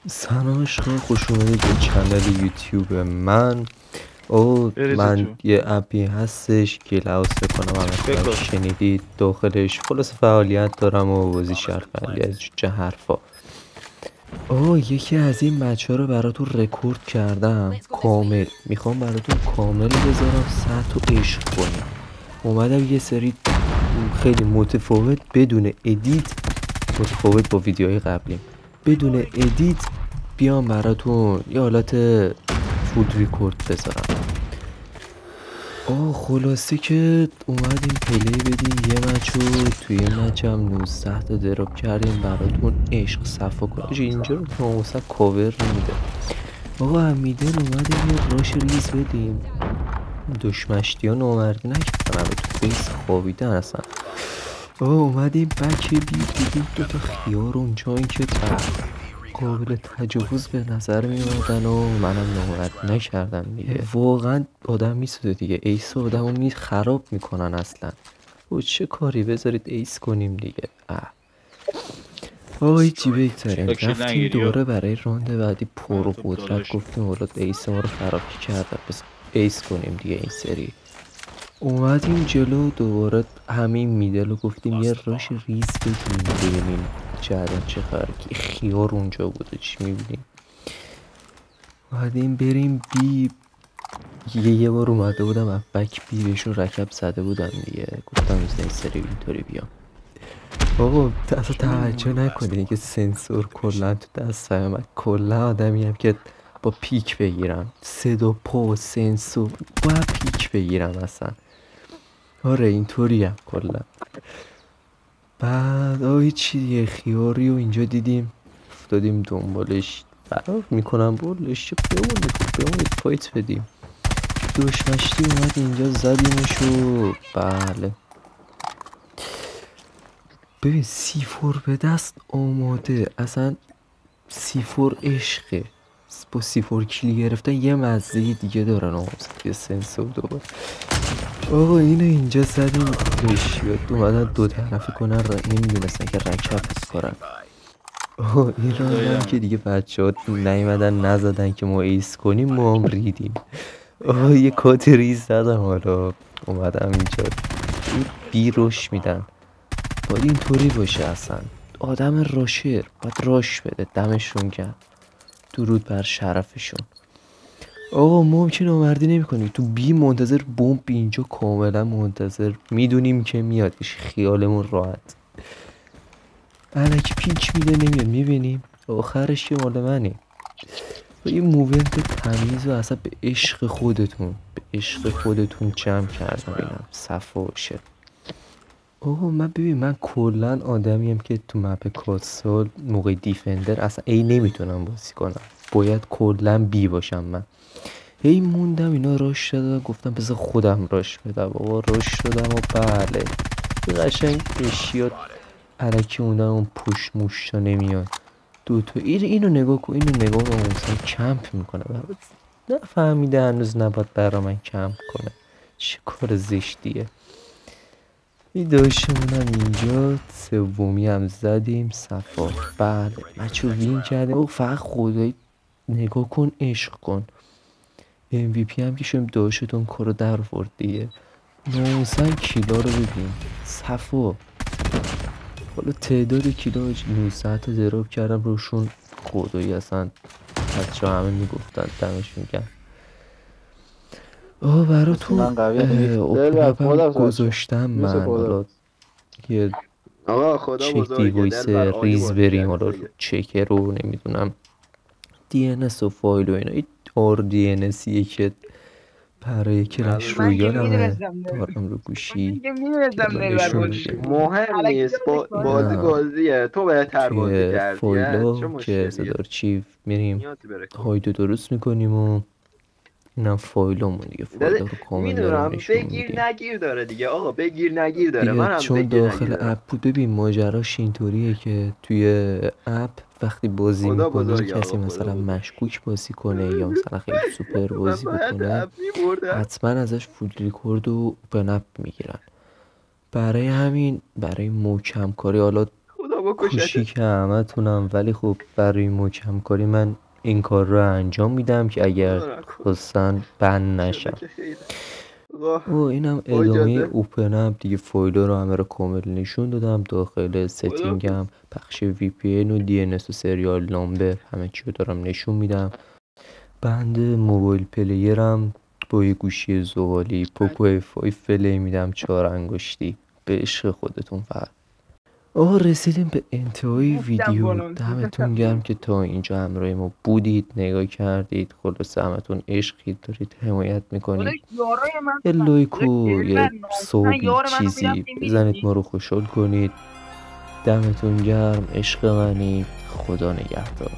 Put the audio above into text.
سلام عشقان، خوش اومدید به کانال یوتیوب من. بریزه من تو یه اپی هستش کلاوس کنم، همتونم بگو. شنیدید. داخلش خلاص فعالیت دارم و بازی شرفندی از چه حرفا. یکی از این بچه ها رو براتون رکورد کردم کامل، میخوام براتون کامل بذارم، سطح و عشق کنیم. اومدم یه سری خیلی متفاوت بدون ادیت، متفاوت با ویدیوهای قبلیم، بدون ادیت بیام براتون یه حالت فول ریکورد بذارم. خلاصه که اومدیم پلی بدیم یه مچو، توی یه مچ هم 19 تا دراپ کردیم براتون. عشق صفا کنش اینجا رو ناموسا کاور نمیده. امیدن اومدیم یه راش ریز بدیم. دشمشتی ها نامردی نکردن، همه تو فیس خوابیدن اصلا. اومدیم بک دیدیم دوتا خیار اونجا، این که قابل تجاوز به نظر می اومدن و منم نامرد نکردم دیگه. واقعا آدم میسوده دیگه، ایس آدم رو خراب میکنن اصلا. چه کاری، بذارید ایس کنیم دیگه. هیچی بگذاریم. رفتیم دوره برای راند بعدی پر و قدرت، گفتیم حالا ایس ما رو خراب کرده، بس ایس کنیم دیگه این سری. اومدیم جلو دوباره همین میدل رو گفتیم یه راش ریز بدیم ببینیم جریان چه خبره. که خیار اونجا بوده، چی میبینیم. اومدیم بریم بی. یه بار اومده بودم از بک بی بهشون رکب زده بودم دیگه، گفتم این سری اینطوری بیام. اصلا توجه نکنید که سنسور کلا تو دستم، من کلا آدمیم که با پیک بگیرم، صدا پا سنسور باید پیک بگیرم اصلا. اینطوری هم کلا. بعد چی دیگه، خیاری و اینجا دیدیم، افتادیم دنبالش، فرار میکنم بولش، چه بیامونید فایت بدیم. دشمشتی اومد اینجا زدیمشو. بله ببین C4 به دست آماده، اصلا C4 عشقه. با C4 کیل گرفتن یه مزه دیگه دارن، یه سنسور دوباره. اینو اینجا زدیم بشیاد، اومدن دو طرفی کنن، نمیدونستن که رکب کنن. این رو هم که دیگه بچه ها نیومدن نزدن که ما ایس کنیم، ما هم ریدیم. یه کات ریز زدم، حالا اومدم اینجا بی روش میدن. باید اینطوری باشه اصلا، آدم راشر باید راش بده. دمشون گرم، درود بر شرفشون. ممکن آوردی نمی کنی تو بی منتظر بمب، اینجا کاملا منتظر میدونیم که میادش، خیالمون راحت. الکی پیچ میده نمیاد، میبینیم آخرش که مال منه. یه موومنت تمیز و اصلا به عشق خودتون، به عشق خودتون جمع کردم اینم صفا باشه. من ببین، من کلا آدمیم که تو مپ کاتسال موقع دیفندر اصلا نمیتونم بازی کنم، باید کلا بی باشم. من موندم اینا راش شده، گفتم بذار خودم راش بدم. راش دادم و بله قشنگ اشیات علکی موندن، اون پشت موشتا نمیاد. دوتا اینو نگاه کن، اینو نگاه کن، مثلا کمپ میکنه. نفهمیده هنوز نباید برا من کمپ کنه، چه کار زشتیه. این داشتمونم اینجا، سومی هم زدیم صفا. بله بچه وین کردیم. فقط خدایی نگاه کن، عشق کن. MVP هم که شما داشتون کرو در ورد دیگه. 19 کیلا رو ببین صفا. حالا تعداد کیلا 19 تا دراپ کردم روشون، خدایی اصلا بچه همه میگفتن دمشون گرم. براتون اپرپم گذاشتم من، حالا یه چک دیوایس ریز بریم، حالا چکر رو نمیدونم DNS و فایل و اینا. RDNSیه که برای کلش رویالمه، دارم رو گوشی مهم نیست، بازیه، تو بهتر بازی کردی. فایلا که صدار چیف میریم هایدو درست میکنیم و اینم فایلمون دیگه. فایلا رو کامل داریم نشون میدیم. بگیر نگیر داره دیگه، آقا بگیر نگیر داره دیگه، منم چون داخل اپ بود. ببین ماجراش اینطوریه که توی اپ وقتی بازی میکنی کسی مثلا مشکوک بازی کنه یا مثلا خیلی سوپر بازی بکنه، حتما ازش فول ریکورد و اوپن اپ میگیرن. برای همین برای محکم کاری، حالا بکشت. کوشیک همتونم، ولی خب برای محکم کاری من این کار رو انجام میدم که اگر خواستن بند نشم. و اینم ادامه اوپن دیگه. فایل رو همه رو کامل نشون دادم. داخل ستینگم بخش وی پی این و دی ان اس و سریال نامبر همه چی رو دارم نشون میدم. بند موبایل پلیرم با یه گوشی زغالی پوکو F5 فلی میدم 4 انگشتی. به عشق خودتون فقط. آقا رسیدیم به انتهای ویدیو. دمتون گرم که تا اینجا همراه ما بودید، نگاه کردید. خلاصه همتون عشقید، دارید حمایت میکنید. یه لایک و یه صحبی چیزی بزنید ما رو خوشحال کنید. دمتون گرم، عشق منید. خدا نگهدار.